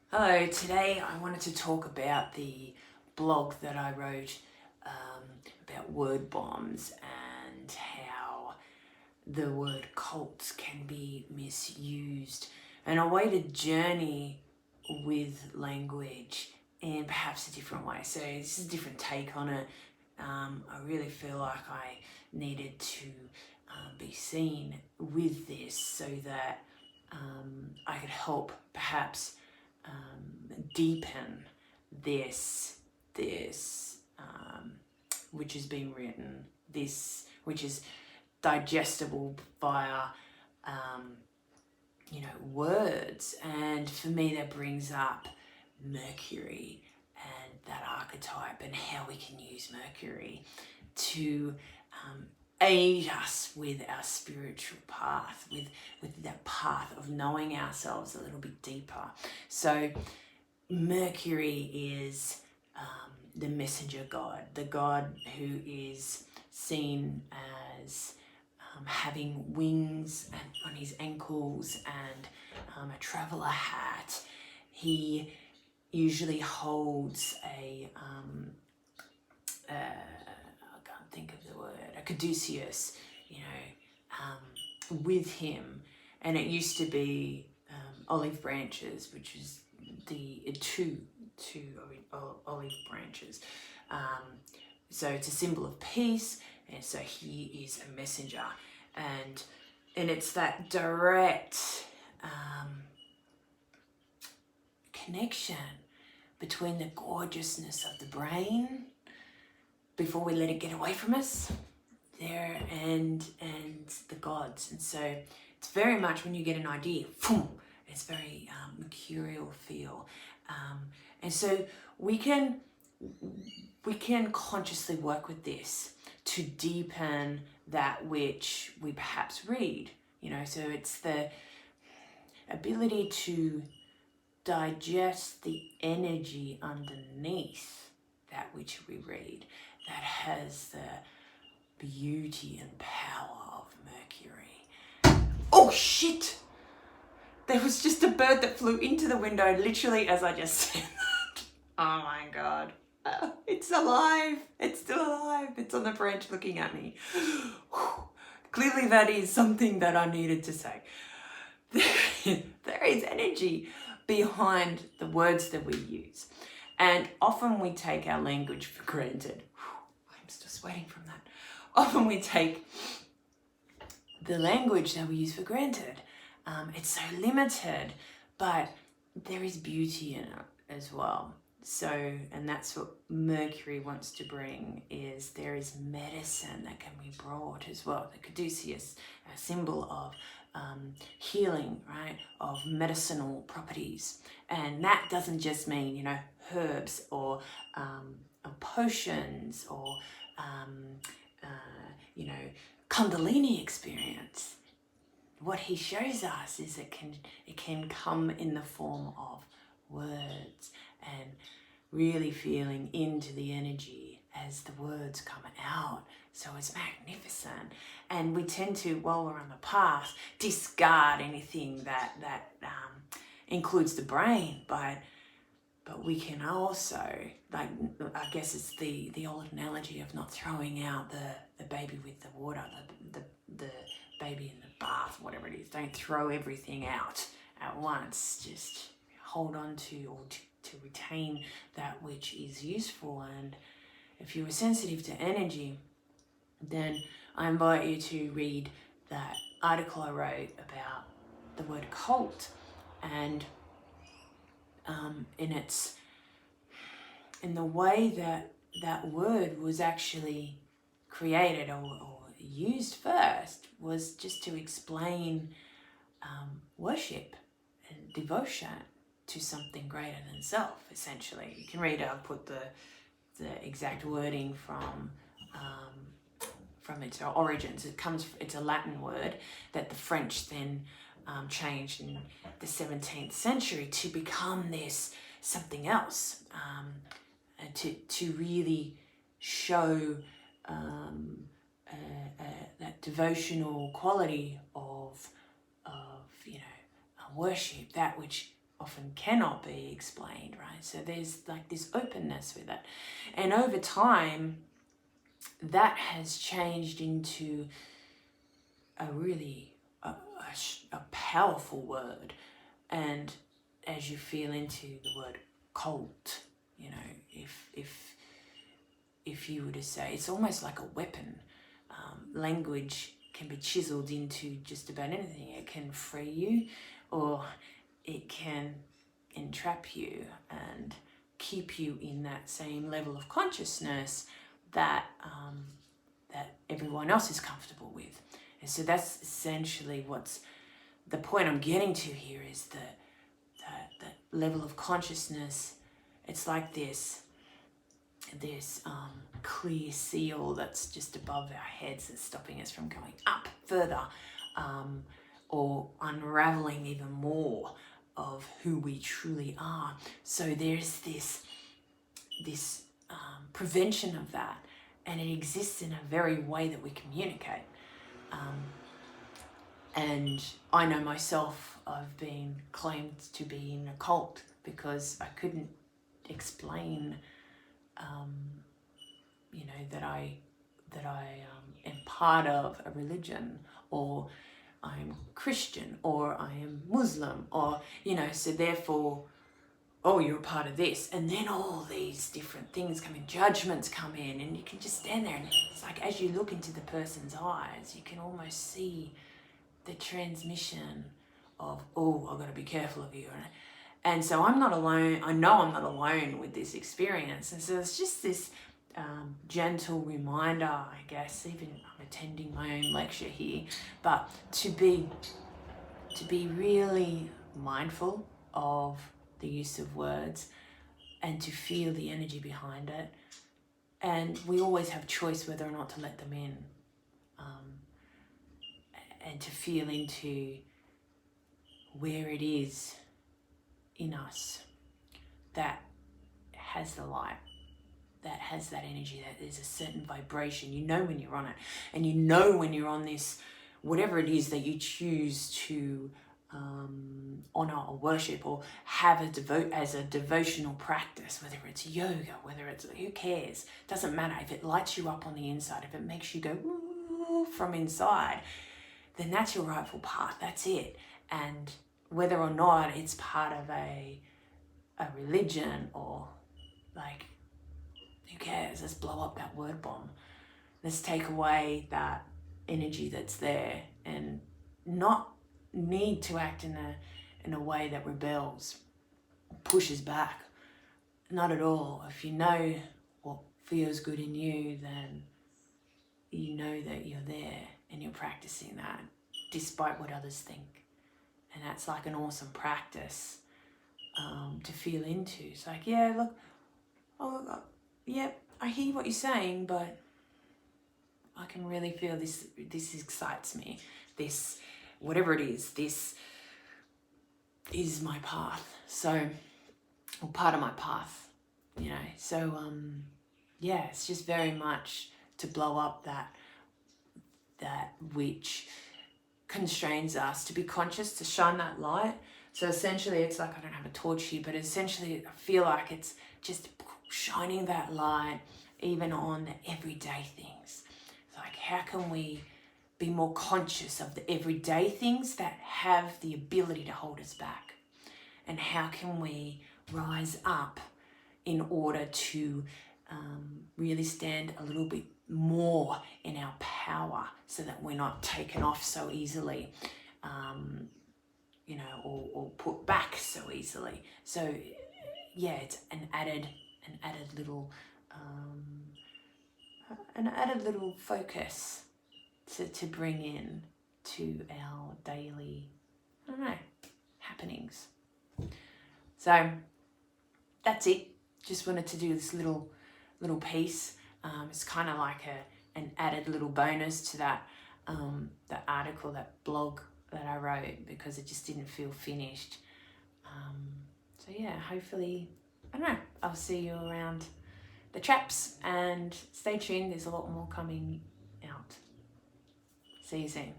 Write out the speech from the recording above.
Hello, today I wanted to talk about the blog that I wrote about word bombs and how the word cults can be misused, and a way to journey with language in perhaps a different way. So this is a different take on it. I really feel like I needed to be seen with this so that I could help perhaps deepen this which is being written, this which is digestible via words. And for me, that brings up Mercury and that archetype, and how we can use Mercury to aid us with our spiritual path, with that path of knowing ourselves a little bit deeper. So Mercury is the messenger god, the god who is seen as having wings and on his ankles and a traveller hat. He usually holds I can't think of the word, a caduceus, with him. And it used to be olive branches, which is the two olive branches. So it's a symbol of peace, and so he is a messenger, and it's that direct connection between the gorgeousness of the brain before we let it get away from us there, and the gods. And so it's very much, when you get an idea, boom, it's very mercurial feel, and so we can consciously work with this to deepen that which we perhaps read. So it's the ability to digest the energy underneath that which we read, that has the beauty and power of Mercury. Oh shit! There was just a bird that flew into the window literally as I just said that. Oh my god. It's alive. It's still alive. It's on the branch looking at me. Clearly that is something that I needed to say. There is energy behind the words that we use. And often we take our language for granted. I'm still sweating from that. Often we take the language that we use for granted. It's so limited, but there is beauty in it as well. So, and that's what Mercury wants to bring, is there is medicine that can be brought as well. The caduceus, a symbol of healing, right, of medicinal properties. And that doesn't just mean, herbs or potions or, Kundalini experience. What he shows us is it can come in the form of words, and really feeling into the energy as the words come out. So it's magnificent. And we tend to, while we're on the path, discard anything that includes the brain, but we can also, I guess it's the old analogy of not throwing out the baby with the water, the baby in the bath, whatever it is. Don't throw everything out at once. Just hold on to, or to retain that which is useful. And if you are sensitive to energy, then I invite you to read that article I wrote about the word cult, and in the way that word was actually created or used first, was just to explain worship and devotion to something greater than self, essentially. You can read it. I'll put the exact wording from its origins. It's a Latin word that the French then changed in the 17th century to become this something else, to really show that devotional quality of worship, that which often cannot be explained, right? So there's like this openness with it. And over time, that has changed into a really a powerful word. And as you feel into the word cult, you know, if you were to say, it's almost like a weapon. Language can be chiseled into just about anything. It can free you, or it can entrap you and keep you in that same level of consciousness that that everyone else is comfortable with. And so that's essentially what's the point I'm getting to here, is that level of consciousness. It's like this clear seal that's just above our heads, that's stopping us from going up further, or unraveling even more of who we truly are. So there's this prevention of that, and it exists in a very way that we communicate. And I know myself, I've been claimed to be in a cult because I couldn't explain, you know, that I am part of a religion, or I'm Christian, or I am Muslim, or, you know, so therefore, oh, you're a part of this. And then all these different things come in, judgments come in, and you can just stand there, and it's like, as you look into the person's eyes, you can almost see the transmission of, oh, I've got to be careful of you. And so I'm not alone. I know I'm not alone with this experience. And so it's just this gentle reminder, I guess, even I'm attending my own lecture here, but to be really mindful of the use of words, and to feel the energy behind it. And we always have choice whether or not to let them in, and to feel into where it is in us that has the light, that has that energy, that there's a certain vibration. You know when you're on it, and you know when you're on this, whatever it is that you choose to honor or worship, or have as a devotional practice, whether it's yoga, whether it's, who cares, doesn't matter. If it lights you up on the inside, if it makes you go woo from inside, then that's your rightful path. That's it. And whether or not it's part of a religion, or like, who cares? Let's blow up that word bomb. Let's take away that energy that's there, and not need to act in a way that rebels, pushes back. Not at all. If you know what feels good in you, then you know that you're there and you're practicing that despite what others think. And that's like an awesome practice to feel into. It's like, yeah, look, oh, yeah, I hear what you're saying, but I can really feel this excites me. This, whatever it is, this is my path. So, or part of my path, you know. So, yeah, it's just very much to blow up that which constrains us, to be conscious, to shine that light. So essentially, it's like, I don't have a torch here, but essentially I feel like it's just shining that light even on the everyday things. It's like, how can we be more conscious of the everyday things that have the ability to hold us back? And how can we rise up in order to really stand a little bit more in our power, so that we're not taken off so easily, you know, or put back so easily. So yeah, it's an added little focus to bring in to our daily, I don't know, happenings. So that's it. Just wanted to do this little piece. It's kind of like an added little bonus to that article, that blog that I wrote, because it just didn't feel finished. So yeah, hopefully, I don't know, I'll see you around the traps, and stay tuned. There's a lot more coming out. See you soon.